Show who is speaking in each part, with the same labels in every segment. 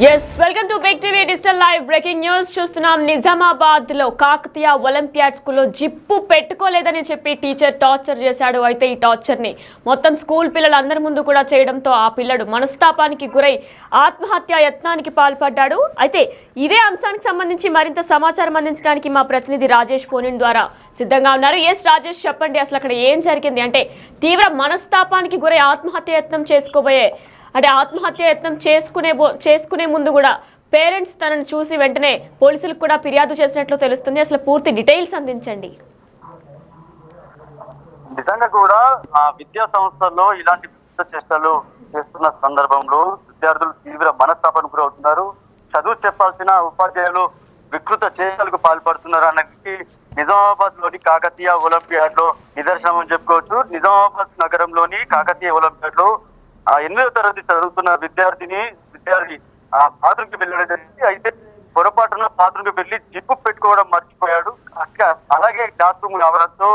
Speaker 1: Welcome to Big TV digital live breaking news చూస్తున్నాం. నిజామాబాద్ లో Kakatiya Olympiad స్కూల్లో జిప్పు పెట్టుకోలేదని చెప్పి టీచర్ టార్చర్ చేశాడు. అయితే ఈ టార్చర్ ని మొత్తం స్కూల్ పిల్లలందరి ముందు కూడా చేయడంతో ఆ పిల్లడు మనస్తాపానికి గురై ఆత్మహత్య యత్నానికి పాల్పడ్డాడు. అయితే ఇదే అంశానికి సంబంధించి మరింత సమాచారం అందించడానికి మా ప్రతినిధి రాజేష్ ఫోన్ ద్వారా సిద్ధంగా ఉన్నారు. రాజేష్, చెప్పండి, అసలు అక్కడ ఏం జరిగింది? అంటే తీవ్ర మనస్తాపానికి గురై ఆత్మహత్య యత్నం ఆత్మహత్య యత్నం చేసుకునే ముందు కూడా పేరెంట్స్ తనను చూసి వెంటనే పోలీసులకు కూడా ఫిర్యాదు చేసినట్లు తెలుస్తుంది. అసలు పూర్తి డీటెయిల్స్ అందించండి.
Speaker 2: నిజంగా కూడా విద్యా సంస్థల్లో ఇలాంటి చేష్టలు చేస్తున్న సందర్భంలో విద్యార్థులు తీవ్ర మనస్తాపానికి గురవుతున్నారు. చదువు చెప్పాల్సిన ఉపాధ్యాయులు వికృత చేష్టలకు పాల్పడుతున్నారు అన్నది నిజామాబాద్ లోని కాకతీయ ఒలింపియాడ్ లో నిదర్శనం అని చెప్పుకోవచ్చు. నిజామాబాద్ నగరంలోని కాకతీయ ఒలింపియాడ్ లో 8వ తరగతి చదువుతున్న విద్యార్థి బాత్రూమ్ కి వెళ్ళడం జరిగింది. అయితే పొరపాటున బాత్రూమ్ కి వెళ్ళి జిప్పు పెట్టుకోవడం మర్చిపోయాడు. అలాగే క్లాస్ రూమ్ రావడంతో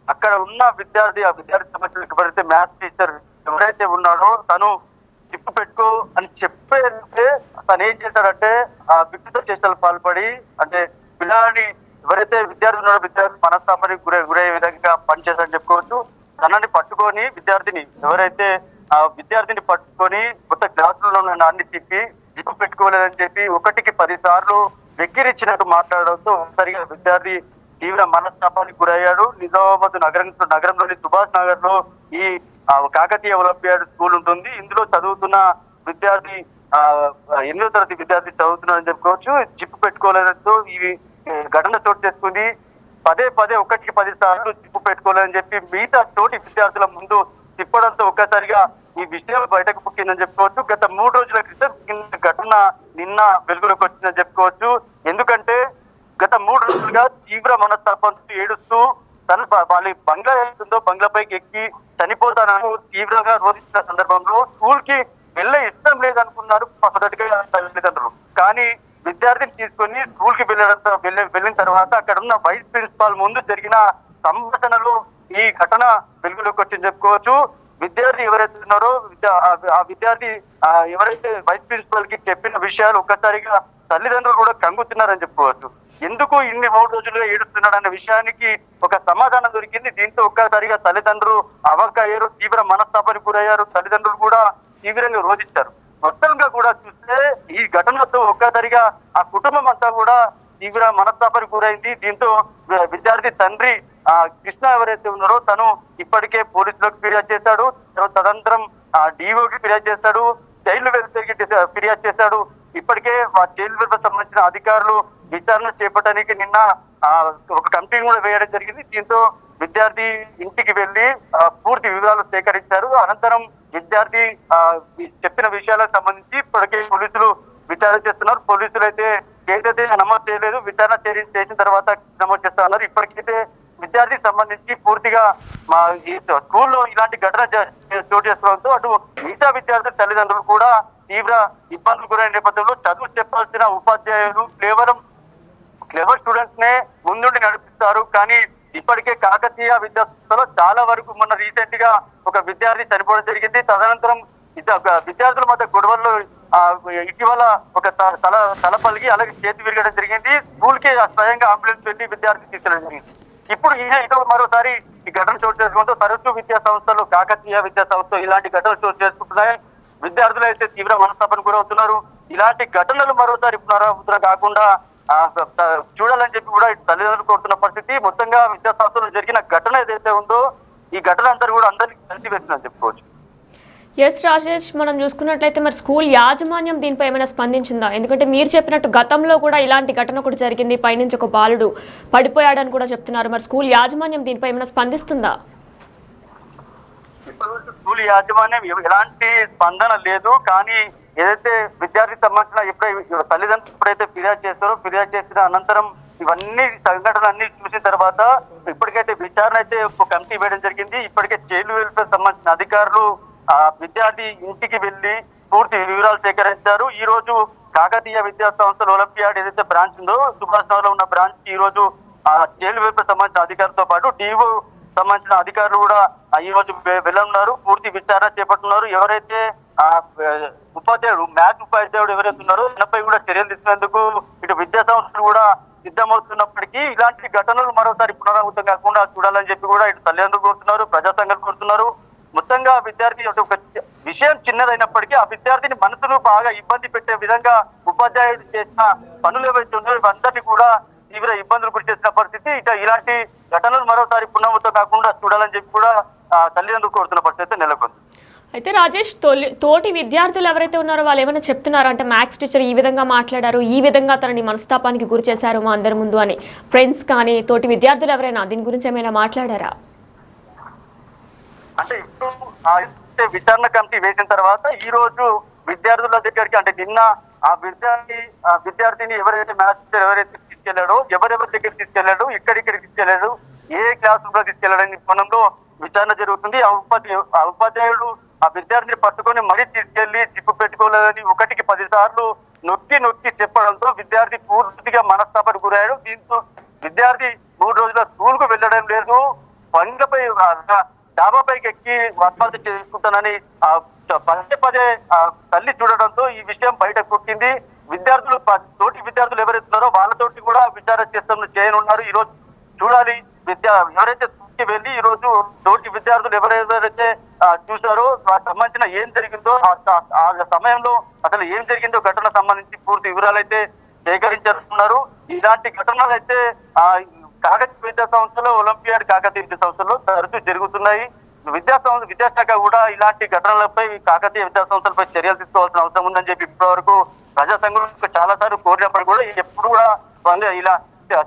Speaker 2: అక్కడ ఉన్న ఆ విద్యార్థి సమస్యలు ఎవరైతే మ్యాథ్స్ టీచర్ ఎవరైతే ఉన్నాడో తను జిప్పు పెట్టుకో అని చెప్పేస్తే తను ఏం చేశాడంటే ఆ వికృత చేష్టలు పాల్పడి, అంటే పిల్లలని ఎవరైతే విద్యార్థి ఉన్నాడో విద్యార్థి మనస్తాపానికి గురయ్యే విధంగా పనిచేశాడని చెప్పుకోవచ్చు. తనని పట్టుకొని విద్యార్థిని పట్టుకొని కొత్త క్లాసులలో అన్ని తిప్పి జిప్పు పెట్టుకోలేదని చెప్పి 1కి 10 సార్లు వెక్కిరించినట్టు మాట్లాడడంతో ఒకసారిగా విద్యార్థి తీవ్ర మనస్తాపానికి గురయ్యాడు. నిజామాబాద్ నగరంలోని సుభాష్ నగర్ లో ఈ కాకతీయ ఒలింపియాడ్ స్కూల్ ఉంటుంది. ఇందులో చదువుతున్న విద్యార్థి 8వ తరగతి విద్యార్థి చదువుతున్నాడని చెప్పుకోవచ్చు. జిప్పు పెట్టుకోలేదంటూ ఈ ఘటన చోటు చేసుకుంది. పదే 1కి 10 సార్లు జిప్పు పెట్టుకోలేదని చెప్పి మిగతా తోటి విద్యార్థుల ముందు తిప్పడంతో ఒక్కసారిగా ఈ విషయం బయటకు పుట్టిందని చెప్పుకోవచ్చు. గత 3 రోజుల క్రితం ఘటన నిన్న వెలుగులోకి వచ్చిందని చెప్పుకోవచ్చు. ఎందుకంటే గత 3 రోజులుగా తీవ్ర మనస్తాపంతో ఏడుస్తూ తను వాళ్ళ బంగ్లా ఏస్తుందో బంగ్లాపైకి ఎక్కి చనిపోతానని తీవ్రంగా రోధించిన సందర్భంలో స్కూల్ కి వెళ్ళే ఇష్టం లేదనుకున్నారు మొదటిగా తల్లిదండ్రులు. కానీ విద్యార్థిని తీసుకొని స్కూల్ కి వెళ్ళిన తర్వాత అక్కడ ఉన్న వైస్ ప్రిన్సిపాల్ ముందు జరిగిన సంభాషణలో ఈ ఘటన వెలుగులోకి వచ్చింది చెప్పుకోవచ్చు. విద్యార్థి ఎవరైతే ఉన్నారో ఆ విద్యార్థి ఎవరైతే వైస్ ప్రిన్సిపల్ కి చెప్పిన విషయాలు ఒక్కసారిగా తల్లిదండ్రులు కూడా కంగుతున్నారని చెప్పుకోవచ్చు. ఎందుకు ఇన్ని 3 రోజులుగా ఏడుస్తున్నాడు అనే విషయానికి ఒక సమాధానం దొరికింది. దీంతో ఒక్కసారిగా తల్లిదండ్రులు అయ్యారు, తీవ్ర మనస్తాపానికి గురయ్యారు. తల్లిదండ్రులు కూడా తీవ్రంగా రోధించారు. మొత్తంగా కూడా చూస్తే ఈ ఘటనతో ఒక్కసారిగా ఆ కుటుంబం అంతా కూడా తీవ్ర మనస్తాపానికి గురైంది. దీంతో విద్యార్థి తండ్రి కృష్ణ ఎవరైతే ఉన్నారో తను ఇప్పటికే పోలీసులకు ఫిర్యాదు చేశాడు. తదనంతరం డిఓకి ఫిర్యాదు చేశాడు, చైల్డ్ వెల్ఫేర్ కి ఫిర్యాదు చేశాడు. ఇప్పటికే చైల్డ్ వెల్ఫేర్ సంబంధించిన అధికారులు విచారణ చేపట్టడానికి నిన్న ఒక కమిటీని కూడా వేయడం జరిగింది. దీంతో విద్యార్థి ఇంటికి వెళ్లి పూర్తి వివరాలు సేకరించారు. అనంతరం విద్యార్థి చెప్పిన విషయాలకు సంబంధించి ఇప్పటికే పోలీసులు విచారణ చేస్తున్నారు. పోలీసులు అయితే కేసైతే నమోదు చేయలేదు, విచారణ చేసిన తర్వాత నమోదు చేస్తా ఉన్నారు. ఇప్పటికైతే విద్యార్థికి సంబంధించి పూర్తిగా ఈ స్కూల్లో ఇలాంటి ఘటన చోటు చేసుకోవడంతో అటు మిగతా విద్యార్థుల తల్లిదండ్రులు కూడా తీవ్ర ఇబ్బందులు గురైన నేపథ్యంలో చదువు చెప్పాల్సిన ఉపాధ్యాయులు కేవలం క్లెవర్ స్టూడెంట్స్ నే ముందుండి నడిపిస్తారు. కానీ ఇప్పటికే కాకతీయ విద్యాసంస్థలో చాలా వరకు మొన్న రీసెంట్ గా ఒక విద్యార్థి చనిపోవడం జరిగింది. తదనంతరం విద్యార్థుల మధ్య గొడవల్లో ఇటీవల ఒక తల పలిగి అలాగే చేతి విరగడం జరిగింది. స్కూల్ కి స్వయంగా అంబులెన్స్ వెళ్ళి విద్యార్థి తీసుకెళ్ళడం జరిగింది. ఇప్పుడు మరోసారి ఈ ఘటన చోటు చేసుకుంటూ తరచూ విద్యా సంస్థలు కాకతీయ విద్యా సంస్థ ఇలాంటి ఘటనలు చోటు చేసుకుంటున్నాయి. విద్యార్థులు అయితే తీవ్ర మనస్తాపానికి గురవుతున్నారు. ఇలాంటి ఘటనలు మరోసారి పునరావృతం కాకుండా చూడాలని చెప్పి కూడా తల్లిదండ్రులు కోరుతున్న పరిస్థితి. మొత్తంగా విద్యా సంస్థలో జరిగిన ఘటన ఏదైతే ఉందో ఈ ఘటన అంతా కూడా అందరికీ కలిసి వేస్తుందని చెప్పుకోవచ్చు.
Speaker 1: రాజేష్, మనం చూసుకున్నట్లయితే మరి స్కూల్ యాజమాన్యం దీనిపై ఏమైనా స్పందించిందా? ఎందుకంటే మీరు చెప్పినట్టు గతంలో కూడా ఇలాంటి ఘటన కూడా జరిగింది, పైనుంచి ఒక బాలుడు పడిపోయాడని కూడా చెప్తున్నారు. మరి స్కూల్ యాజమాన్యం దీనిపై ఏమైనా స్పందిస్తుందా?
Speaker 2: స్కూల్ యాజమాన్యం ఎలాంటి స్పందన లేదు. కానీ ఏదైతే విద్యార్థికి సంబంధించిన తల్లిదండ్రులు ఎప్పుడైతే ఫిర్యాదు చేసిన అనంతరం ఇవన్నీ సంఘటనలన్నీ చూసిన తర్వాత ఇప్పటికైతే విచారణ అయితే ఒక కమిటీ వేయడం జరిగింది. ఇప్పటికే చైల్డ్ వెల్ఫేర్ సంబంధించిన అధికారులు విద్యార్థి ఇంటికి వెళ్లి పూర్తి వివరాలు సేకరించారు. ఈ రోజు కాకతీయ విద్యా సంస్థల ఒలింపియాడ్ ఏదైతే బ్రాంచ్ ఉందో సుభాష్ నగర్ లో ఉన్న బ్రాంచ్ ఈ రోజు చైల్డ్ వెల్ఫేర్ సంబంధించిన అధికారులతో పాటు డిఓ సంబంధించిన అధికారులు కూడా ఈ రోజు వెళ్ళనున్నారు. పూర్తి విచారణ చేపడుతున్నారు. ఎవరైతే ఉపాధ్యాయుడు మ్యాథ్స్ ఉపాధ్యాయుడు ఎవరైతే ఉన్నారో తనపై కూడా చర్యలు తీసుకునేందుకు ఇటు విద్యా సంస్థలు కూడా సిద్ధమవుతున్నప్పటికీ ఇలాంటి ఘటనలు మరోసారి పునరావృతం కాకుండా చూడాలని చెప్పి కూడా ఇటు తల్లిదండ్రులు కోరుతున్నారు, ప్రజా సంఘాలు కోరుతున్నారు. మొత్తంగా విద్యార్థి ఒక విషయం చిన్నదైనప్పటికీ ఆ విద్యార్థిని మనసును బాగా ఇబ్బంది పెట్టే విధంగా ఉపాధ్యాయుడు చేసిన పనులు ఏవైతే ఉన్నాయో ఇవందరినీ కూడా తీవ్ర ఇబ్బందులు గురి చేసిన పరిస్థితి. ఇలాంటి ఘటనలు మరోసారి పునరావృతం కాకుండా చూడాలని చెప్పి కూడా తల్లిదండ్రులు కోరుతున్న పరిస్థితి నెలకొంది.
Speaker 1: అయితే రాజేష్, తోటి విద్యార్థులు ఎవరైతే ఉన్నారో వాళ్ళు ఏమైనా చెప్తున్నారు అంటే మ్యాథ్స్ టీచర్ ఈ విధంగా మాట్లాడారు, ఈ విధంగా తనని మనస్తాపానికి గురి చేశారు మా అందరి ముందు అని ఫ్రెండ్స్ కానీ తోటి విద్యార్థులు ఎవరైనా దీని గురించి ఏమైనా మాట్లాడారా?
Speaker 2: అంటే ఇప్పుడు విచారణ కమిటీ వేసిన తర్వాత ఈ రోజు విద్యార్థుల దగ్గరికి అంటే నిన్న ఆ విద్యార్థిని ఎవరైతే మ్యాథ్స్ టీచర్ ఎవరైతే తీసుకెళ్లాడో ఎవరెవరి దగ్గర తీసుకెళ్లాడు, ఇక్కడిక్కడికి తీసుకెళ్లాడు, ఏ క్లాస్ రూమ్ లో తీసుకెళ్లాడని కోణంలో విచారణ జరుగుతుంది. ఆ ఉపాధ్యాయుడు ఆ విద్యార్థిని పట్టుకొని మరీ తీసుకెళ్లి జిప్పు పెట్టుకోలేదని 1కి 10 సార్లు నొక్కి చెప్పడంతో విద్యార్థి పూర్తిగా మనస్తాపానికి గురయ్యాడు. దీంతో విద్యార్థి 3 రోజుల స్కూల్ కు వెళ్ళడం లేదు, పండ్లపై డాబాపైకి ఎక్కి ఆత్మహత్య చేసుకుంటానని పదే తల్లి చూడడంతో ఈ విషయం బయట కొట్టింది. విద్యార్థులు తోటి విద్యార్థులు ఎవరైతున్నారో వాళ్ళతోటి కూడా విచారణ చేయనున్నారు. ఈ రోజు చూడాలి ఎవరైతే స్కూల్కి వెళ్ళి ఈ రోజు తోటి విద్యార్థులు ఎవరెవరైతే చూశారో సంబంధించిన ఏం జరిగిందో ఆ సమయంలో అసలు ఏం జరిగిందో ఘటన సంబంధించి పూర్తి వివరాలు అయితే సేకరించేస్తున్నారు. ఇలాంటి ఘటనలు అయితే కాకతీయ విద్యా సంస్థలో ఒలింపియాడ్ కాకతీయ విద్యా సంస్థలో తరచూ జరుగుతున్నాయి. విద్యాశాఖ కూడా ఇలాంటి ఘటనలపై కాకతీయ విద్యా సంస్థలపై చర్యలు తీసుకోవాల్సిన అవసరం ఉందని చెప్పి ఇప్పటివరకు ప్రజా సంఘం చాలా సార్లు కోరినప్పుడు కూడా ఎప్పుడు కూడా ఇలా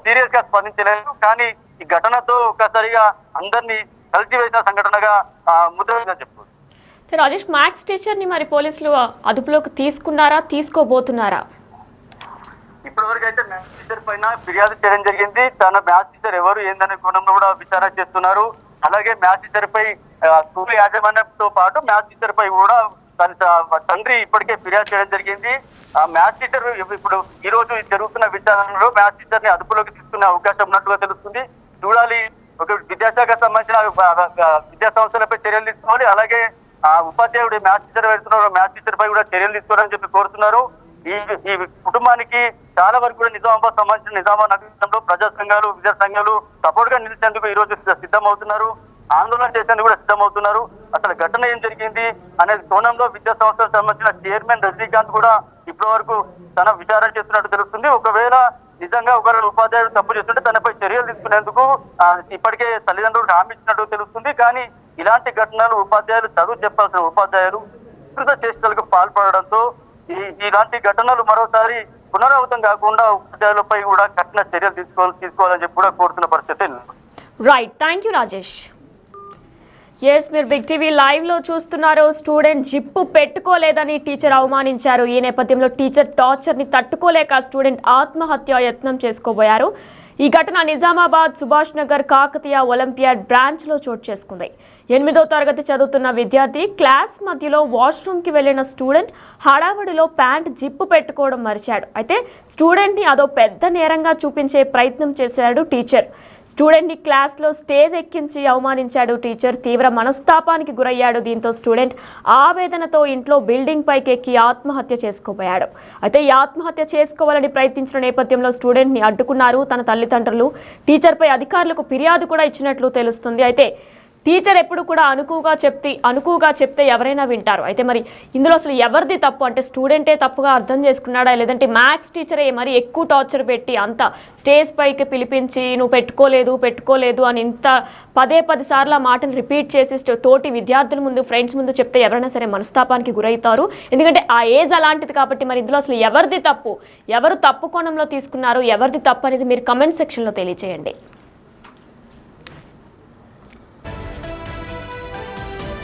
Speaker 2: సీరియస్ గా స్పందించలేదు. కానీ ఈ ఘటనతో ఒక్కసారిగా అందరినీ కలిసివేసిన సంఘటనగా ముద్రగా చెప్పుకోవచ్చు.
Speaker 1: రాజేష్, మ్యాథ్స్ టీచర్ ని మరి పోలీసులు అదుపులోకి తీసుకున్నారా, తీసుకోబోతున్నారా?
Speaker 2: ఇప్పటివరకు అయితే మ్యాథ్స్ టీచర్ పైన ఫిర్యాదు చేయడం జరిగింది. తన మ్యాథ్స్ టీచర్ ఎవరు ఏందనే కోణంలో కూడా విచారణ చేస్తున్నారు. అలాగే మ్యాథ్స్ టీచర్ పై స్కూల్ యాజమాన్యంతో పాటు మ్యాథ్స్ టీచర్ పై కూడా తన తండ్రి ఇప్పటికే ఫిర్యాదు చేయడం జరిగింది. ఆ మ్యాథ్స్ టీచర్ ఇప్పుడు ఈ రోజు జరుగుతున్న విచారణలో మ్యాథ్స్ టీచర్ ని అదుపులోకి తీసుకునే అవకాశం ఉన్నట్టుగా తెలుస్తుంది. చూడాలి, ఒక విద్యాశాఖ సంబంధించిన విద్యా సంస్థలపై చర్యలు తీసుకోవాలి. అలాగే ఆ ఉపాధ్యాయుడు మ్యాథ్స్ టీచర్ వెళ్తున్నారు, మ్యాథ్స్ టీచర్ పై కూడా చర్యలు తీసుకోవాలని చెప్పి కోరుతున్నారు. ఈ కుటుంబానికి చాలా వరకు కూడా నిజామాబాద్ సంబంధించిన నిజామాబాద్ నగరంలో ప్రజా సంఘాలు, విద్యా సంఘాలు సపోర్ట్ గా నిలిచేందుకు ఈ రోజు సిద్ధమవుతున్నారు, ఆందోళన చేసేందుకు కూడా సిద్ధమవుతున్నారు. అసలు ఘటన ఏం జరిగింది అనే కోణంలో విద్యా సంస్థలకు సంబంధించిన చైర్మన్ రజనీకాంత్ కూడా ఇప్పటి వరకు తన విచారణ చేస్తున్నట్టు తెలుస్తుంది. ఒకవేళ నిజంగా ఒకరు ఉపాధ్యాయుడు తప్పు చేస్తుంటే తనపై చర్యలు తీసుకునేందుకు ఇప్పటికే తల్లిదండ్రులకు హామీ ఇచ్చినట్టు తెలుస్తుంది. కానీ ఇలాంటి ఘటనలు ఉపాధ్యాయులు చదువు చెప్పాల్సిన ఉపాధ్యాయులు వికృత చేష్టలకు పాల్పడడంతో ఇలాంటి ఘటనలు మరోసారి పునరావృతం కాకుండా ఉపాధ్యాయులపై కూడా కఠిన చర్యలు తీసుకోవాలని చెప్పి కూడా కోరుతున్న పరిస్థితి.
Speaker 1: Right, thank you Rajesh. Yes, మీరు బిగ్ టీవీ లైవ్ లో చూస్తున్నారు. స్టూడెంట్ జిప్పు పెట్టుకోలేదని టీచర్ అవమానించారు. ఈ నేపథ్యంలో టీచర్ టార్చర్ ని తట్టుకోలేక స్టూడెంట్ ఆత్మహత్య యత్నం చేసుకోబోయారు. ఈ ఘటన నిజామాబాద్ సుభాష్ నగర్ కాకతీయ ఒలింపియాడ్ బ్రాంచ్ లో చోటు చేసుకుంది. 8వ తరగతి చదువుతున్న విద్యార్థి క్లాస్ మధ్యలో వాష్రూమ్ కి వెళ్లిన స్టూడెంట్ హడావడిలో ప్యాంట్ జిప్పు పెట్టుకోవడం మరిచాడు. అయితే స్టూడెంట్ ని అదో పెద్ద నేరంగా చూపించే ప్రయత్నం చేశాడు టీచర్. స్టూడెంట్ ని క్లాస్ లో స్టేజ్ ఎక్కించి అవమానించాడు టీచర్. తీవ్ర మనస్తాపానికి గురయ్యాడు. దీంతో స్టూడెంట్ ఆవేదనతో ఇంట్లో బిల్డింగ్ పైకి ఎక్కి ఆత్మహత్య చేసుకోబోయాడు. అయితే ఈ ఆత్మహత్య చేసుకోవాలని ప్రయత్నించిన నేపథ్యంలో స్టూడెంట్ ని అడ్డుకున్నారు తన తల్లిదండ్రులు. టీచర్ పై అధికారులకు ఫిర్యాదు కూడా ఇచ్చినట్లు తెలుస్తుంది. అయితే టీచర్ ఎప్పుడు కూడా అనుకువగా చెప్తే ఎవరైనా వింటారు. అయితే మరి ఇందులో అసలు ఎవరిది తప్పు అంటే స్టూడెంటే తప్పుగా అర్థం చేసుకున్నాడా, లేదంటే మ్యాథ్స్ టీచరే మరి ఎక్కువ టార్చర్ పెట్టి అంత స్టేజ్ పైకి పిలిపించి నువ్వు పెట్టుకోలేదు అని ఇంత 10 సార్లు ఆ మాటను రిపీట్ చేసి తోటి విద్యార్థుల ముందు, ఫ్రెండ్స్ ముందు చెప్తే ఎవరైనా సరే మనస్తాపానికి గురవుతారు. ఎందుకంటే ఆ ఏజ్ అలాంటిది కాబట్టి మరి ఇందులో అసలు ఎవరిది తప్పు, ఎవరు తప్పు కోణంలో తీసుకున్నారు, ఎవరిది తప్పు అనేది మీరు కమెంట్ సెక్షన్లో తెలియజేయండి.